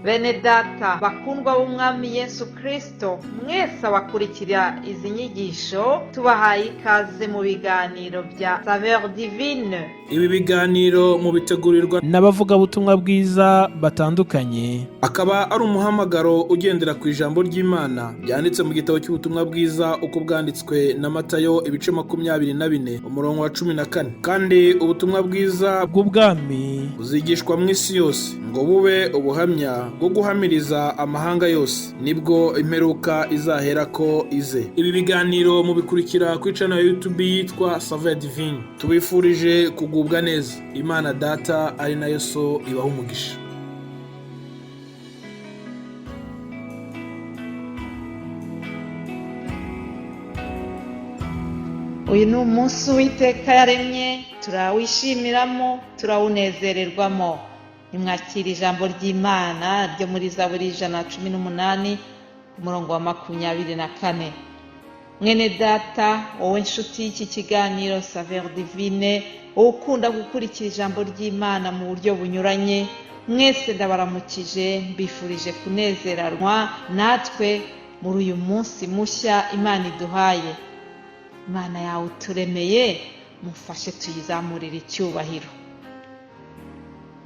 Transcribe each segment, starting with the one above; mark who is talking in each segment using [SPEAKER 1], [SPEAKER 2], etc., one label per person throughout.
[SPEAKER 1] Bene data bakundwa b'umwami Yesu Kristo, mwese abakurikira izi nyigisho tubahaye ikaze mu biganiro bya Saveur Divine.
[SPEAKER 2] Ibi biganiro mu bitegurirwa
[SPEAKER 3] n'abavugabutumwa bwiza batandukanye,
[SPEAKER 2] akaba ari umuhamagaro ugendera ku ijambo ry'Imana byanditse mu gitabo cy'ubutumwa bwiza uko bwanditswe na Matayo ibice 24 umurongo wa 14. Kandi ubutumwa bwiza
[SPEAKER 3] bw'ubwami
[SPEAKER 2] buzigishwa mu isi yose ngo bube ubuhamya bwo guhamiriza amahanga yose, nibwo imperuka izahera ko ize. Ibi biganiro mubikurikira ku channel ya YouTube yitwa Saveur Divine. Tubifurije kugubwa neza. Imana Data ari nayo So ibaho umugisha.
[SPEAKER 1] Uyu ni umunsi Uwiteka yaremye, turawishyimiramo, turawunezererwamo. Nimwakira ijambo ry'Imana ryo muri Zaburi 118 umurongo wa 24. Mwene data, wowe nshuti y'iki kiganiro Saveur Divine, wowe ukunda gukurikira ijambo ry'Imana mu buryo bunyuranye, mwese ndabaramukije, mbifurije kunezerarwa natwe muri uyu munsi mushya Imana iduhaye. Imana yawe uturemeye, mufashe tuyizamurire icyubahiro.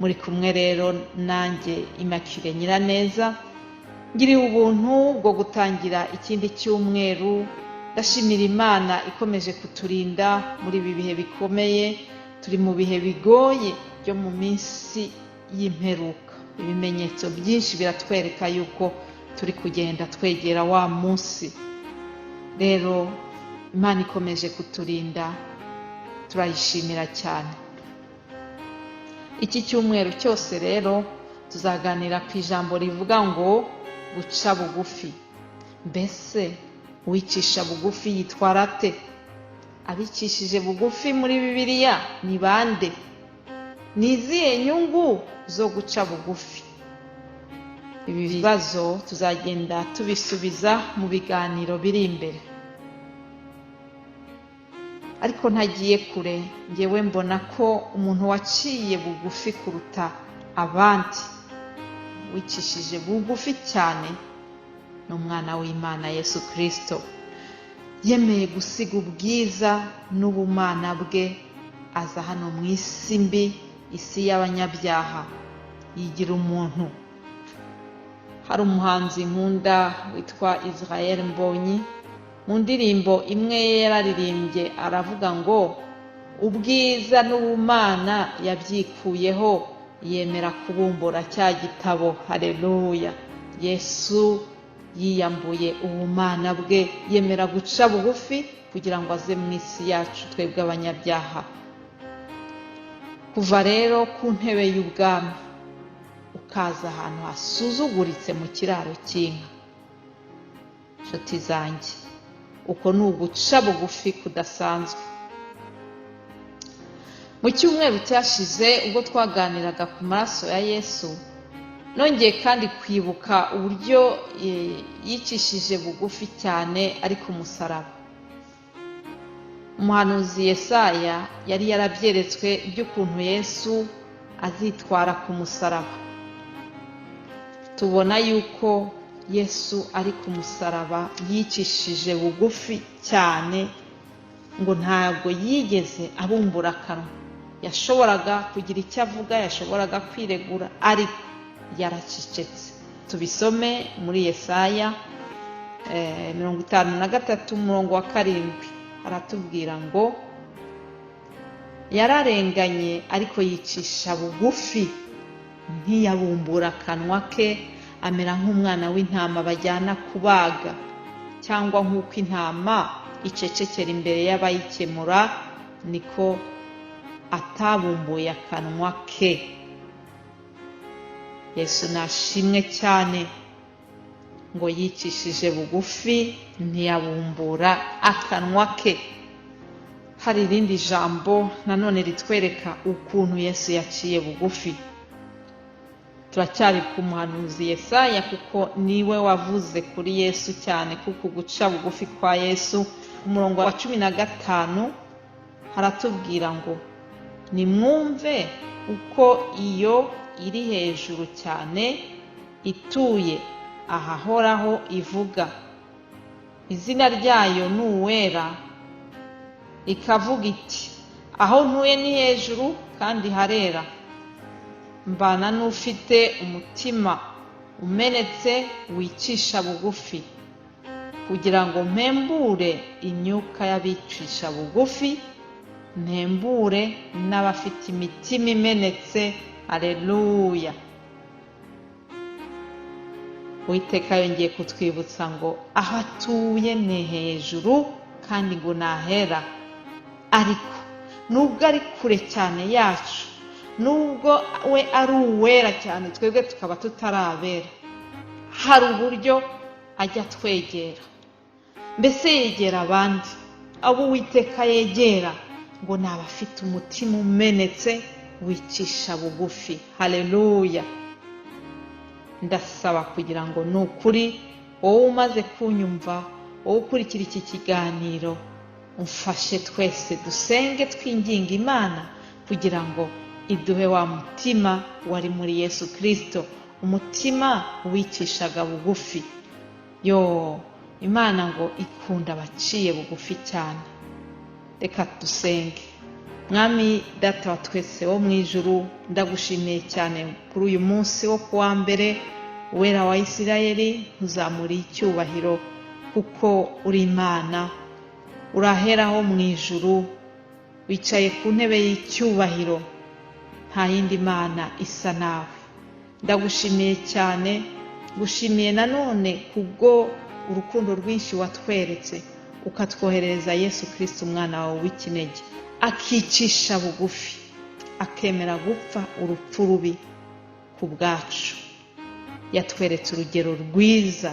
[SPEAKER 1] Muri kumwe rero nanjye Immaculée Nyiraneza, ngiriye ubuntu bwo gutangira ikindi cyumweru. Ndashimira Imana ikomeje kuturinda muri ibi bihe bikomeye. Turi mu bihe bigoye byo mu minsi y'imperuka. Ibimenyetso byinshi biratwereka yuko turi kugenda twegera wa munsi. Rero Imana ikomeje kuturinda, turayishimira cyane. Iki cyumweru cyose rero tuzaganira ku ijambo rivuga ngo guca bugufi. Mbese uwicisha bugufi yitwara ate? Abicishije bugufi muri Bibiliya ni bande? Ni izihe nyungu zo guca bugufi? Ibi bibazo tuzagenda tubisubiza mu biganiro biri imbere. Ariko ntagiye kure, ngewe mbona ko umuntu waciye bugufi kuruta abandi, wicishije bugufi cyane, ni umwana w'Imana Yesu Kristo. Yemeye gusiga ubwiza n'ubumana bwe, aza hano mu isi mbi, isi y'abanyabyaha, yigira umuntu. Hari umuhanzi nkunda witwa Israel Mbonyi, mu ndirimbo imwe yararirimbye aravuga ngo ubwiza n'ubumana yabyikuyeho, yemera kubumbura cya gitabo. Haleluya! Yesu yiyambuye ubumana bwe, yemera guca bugufi kugira ngo aze mu isi yacu twebwe abanyabyaha. Kuva rero ku ntebe y'ubwami ukaza ahantu hasuzuguritse mu kiraro cy'inka. Nshuti zanjye, uko ni uguca bugufi kudasanzwe. Mu cyumweru cyashize ubwo twaganiraga ku maraso ya Yesu, nongeye kandi kwibuka uburyo yicishije bugufi cyane ari ku musaraba. Umuhanuzi Yesaya yari yarabyeretswe iby'ukuntu Yesu azitwara ku musaraba. Tubona yuko Yesu ari ku musaraba yicishije bugufi cyane, ngo ntabwo yigeze abumbura akanwa. Yashoboraga kugira icyo avuga, yashoboraga kwiregura, ariko yaracecetse. Tubisome muri Yesaya 53 umurongo wa 7. Aratubwira ngo yararenganye ariko yicisha bugufi, ntiyabumbura akanwa ke, amera nk'umwana w'intama bajyana kubaga, cyangwa nk'uko intama icecekera imbere y'abayikemura, niko atabumbuye akanwa ke. Yesu nashimwe cyane ngo yicishije bugufi, ntiyabumbura akanwa ke. Hari irindi jambo nanone ritwereka ukuntu Yesu yaciye bugufi. Turacyari ku muhanuzi Yesaya kuko niwe wavuze kuri Yesu cyane, kuko guca bugufi kwa Yesu. Umurongo wa 15 haratubwira ngo nimwumve uko iyo iri hejuru cyane ituye ahahoraho ivuga. Izina ryayo ni uwera, ikavuga iti aho ntuye ni hejuru kandi harera. Mbana n'ufite umutima umenetse wicisha bugufi, kugira ngo mpembure imyuka y'abicisha bugufi, mpembure n'abafite imitima imenetse. Aleluya. Uwiteka yongeye kutwibutsa ngo aho atuye ni hejuru kandi ngo nahera. Ariko nubwo ari kure cyane yacu, nubwo we ari uwera cyane twebwe tukaba tutarabera, hari uburyo ajya twegera. Mbese yegera abandi. Abo Uwiteka yegera ngo ni abafite umutima umenetse wicisha bugufi. Haleluya. Ndasaba kugira ngo ni ukuri wowe umaze kunyumva, wowe ukurikira iki kiganiro, umfashe twese dusenge twinginga Imana kugira ngo iduhe wa mutima wari muri Yesu Kristo, umutima wicishaga bugufi. Imana ngo ikunda abaciye bugufi cyane. Reka dusenge. Mwami Data wa twese wo mu ijuru, ndagushimiye cyane kuri uyu munsi wo kuwa mbere, Uwera wa Isirayeli, uzamuriye icyubahiro kuko uri Imana, uraheraho mu ijuru, wicaye ku ntebe y'icyubahiro, nta yindi Mana isa nawe. Ndagushimiye cyane, gushimiye nanone kubwo urukundo rwinshi watweretse, ukatwohereza Yesu Kristo umwana wawe w'ikinege, akicisha bugufi, akemera gupfa urupfu rubi ku bwacu. Yatweretse urugero rwiza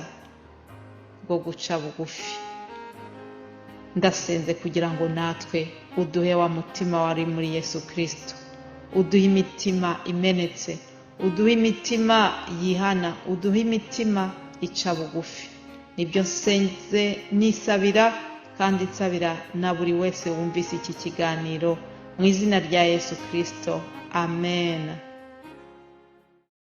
[SPEAKER 1] rwo guca bugufi. Ndasenze kugira ngo natwe uduhe wa mutima wari muri Yesu Kristo, uduhe imitima imenetse, uduhe imitima yihana, uduhe imitima ica bugufi. Nibyo nsenze nisabira kandi nsabira na buri wese wumvise iki kiganiro, mu izina rya Yesu Kristo. Amen.